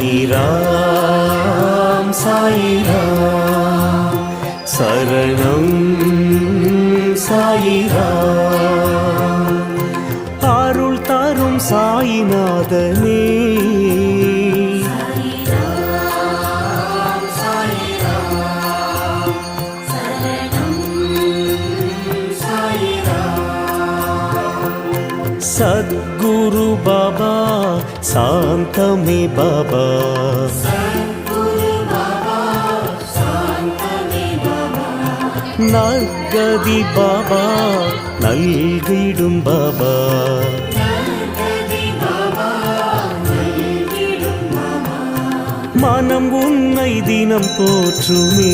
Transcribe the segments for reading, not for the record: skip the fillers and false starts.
சாயிராம் சாயிராம் சரணம் சாயிராம் அருள் தரும் சாயிநாதனே सद्गुरु बाबा शांत में बाबा नगदी बाबा नल्गिडुम बाबा मनम उन्नै दिनम पोற்றுமே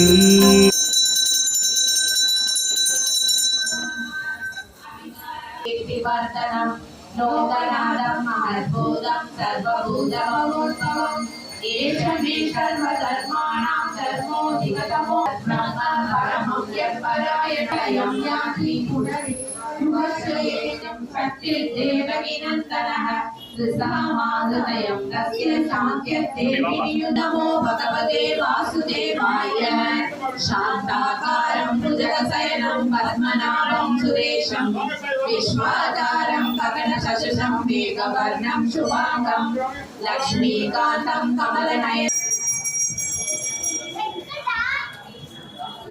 लोकनाथं महद्भूतं सर्वभूतमहोद्भवम् एषः मे सर्वधर्माणां धर्मोऽधिगतमो परमं यत्परायणं याति पुनर्युगस्येनं शक्तिर्देवकीनन्दनः त्रिसहमागतयं तस्य साङ्ख्यदेवीयुनमो भगवते वासुदेवाय शान्ताकारं भुजगशयनं पद्मनाभं सुरेशं विश्वाधारं गगनशशं मेघवर्णं शुभाङ्गं लक्ष्मीकान्तं कमलनयनं